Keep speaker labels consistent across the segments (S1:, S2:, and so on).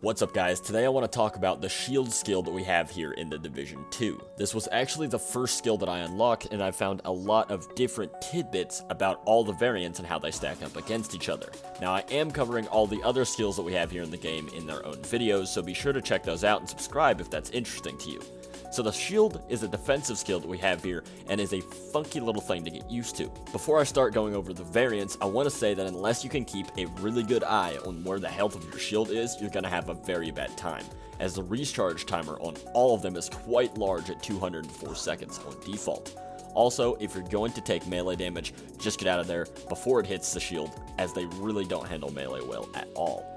S1: What's up guys, today I want to talk about the shield skill that we have here in the Division 2. This was actually the first skill that I unlocked, and I found a lot of different tidbits about all the variants and how they stack up against each other. Now I am covering all the other skills that we have here in the game in their own videos, so be sure to check those out and subscribe if that's interesting to you. So the shield is a defensive skill that we have here, and is a funky little thing to get used to. Before I start going over the variants, I want to say that unless you can keep a really good eye on where the health of your shield is, you're going to have a very bad time, as the recharge timer on all of them is quite large at 204 seconds on default. Also, if you're going to take melee damage, just get out of there before it hits the shield, as they really don't handle melee well at all.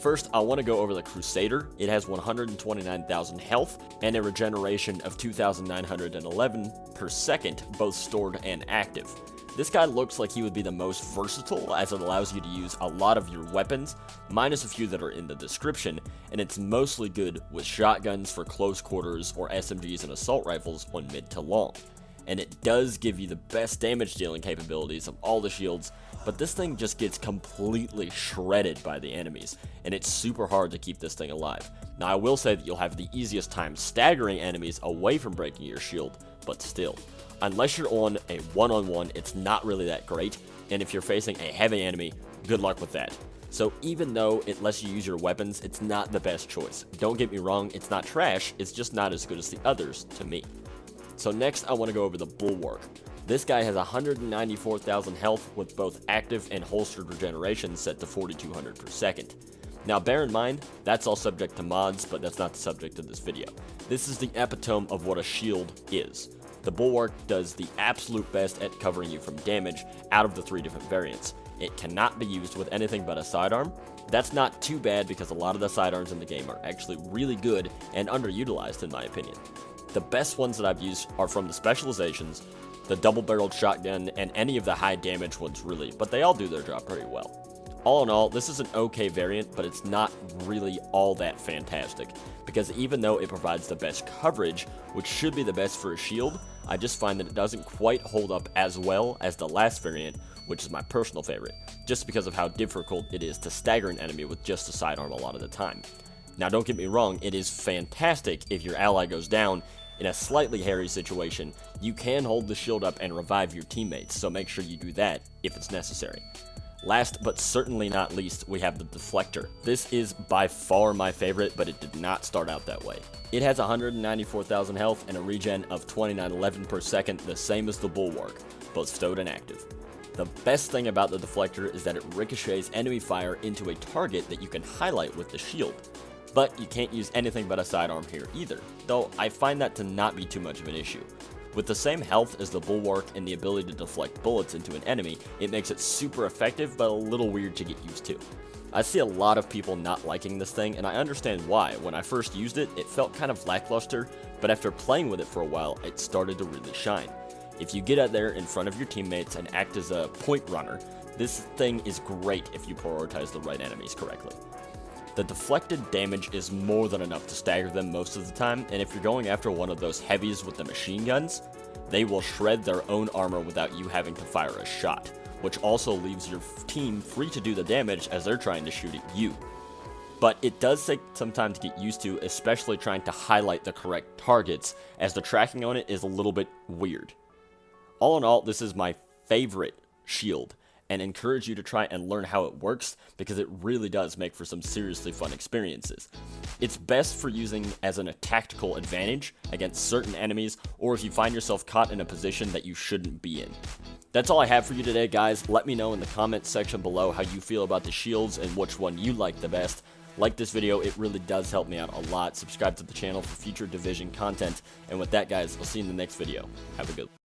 S1: First, I want to go over the Crusader. It has 129,000 health and a regeneration of 2,911 per second, both stored and active. This guy looks like he would be the most versatile, as it allows you to use a lot of your weapons, minus a few that are in the description, and it's mostly good with shotguns for close quarters or SMGs and assault rifles on mid to long. And it does give you the best damage dealing capabilities of all the shields, but this thing just gets completely shredded by the enemies, and it's super hard to keep this thing alive. Now I will say that you'll have the easiest time staggering enemies away from breaking your shield, but still. Unless you're on a one-on-one, it's not really that great, and if you're facing a heavy enemy, good luck with that. So even though it lets you use your weapons, it's not the best choice. Don't get me wrong, it's not trash, it's just not as good as the others to me. So next I want to go over the Bulwark. This guy has 194,000 health with both active and holstered regeneration set to 4,200 per second. Now bear in mind, that's all subject to mods, but that's not the subject of this video. This is the epitome of what a shield is. The Bulwark does the absolute best at covering you from damage out of the three different variants. It cannot be used with anything but a sidearm. That's not too bad because a lot of the sidearms in the game are actually really good and underutilized in my opinion. The best ones that I've used are from the specializations, the double-barreled shotgun, and any of the high damage ones really, but they all do their job pretty well. All in all, this is an okay variant, but it's not really all that fantastic, because even though it provides the best coverage, which should be the best for a shield, I just find that it doesn't quite hold up as well as the last variant, which is my personal favorite, just because of how difficult it is to stagger an enemy with just a sidearm a lot of the time. Now don't get me wrong, it is fantastic if your ally goes down. In a slightly hairy situation, you can hold the shield up and revive your teammates, so make sure you do that if it's necessary. Last but certainly not least, we have the Deflector. This is by far my favorite, but it did not start out that way. It has 194,000 health and a regen of 2,911 per second, the same as the Bulwark, both stowed and active. The best thing about the Deflector is that it ricochets enemy fire into a target that you can highlight with the shield. But you can't use anything but a sidearm here either, though I find that to not be too much of an issue. With the same health as the Bulwark and the ability to deflect bullets into an enemy, it makes it super effective but a little weird to get used to. I see a lot of people not liking this thing, and I understand why. When I first used it, it felt kind of lackluster, but after playing with it for a while, it started to really shine. If you get out there in front of your teammates and act as a point runner, this thing is great if you prioritize the right enemies correctly. The deflected damage is more than enough to stagger them most of the time, and if you're going after one of those heavies with the machine guns, they will shred their own armor without you having to fire a shot, which also leaves your team free to do the damage as they're trying to shoot at you. But it does take some time to get used to, especially trying to highlight the correct targets, as the tracking on it is a little bit weird. All in all, this is my favorite shield, and encourage you to try and learn how it works, because it really does make for some seriously fun experiences. It's best for using as a tactical advantage against certain enemies, or if you find yourself caught in a position that you shouldn't be in. That's all I have for you today, guys. Let me know in the comments section below how you feel about the shields and which one you like the best. Like this video, it really does help me out a lot. Subscribe to the channel for future Division content, and with that guys, I'll see you in the next video. Have a good one.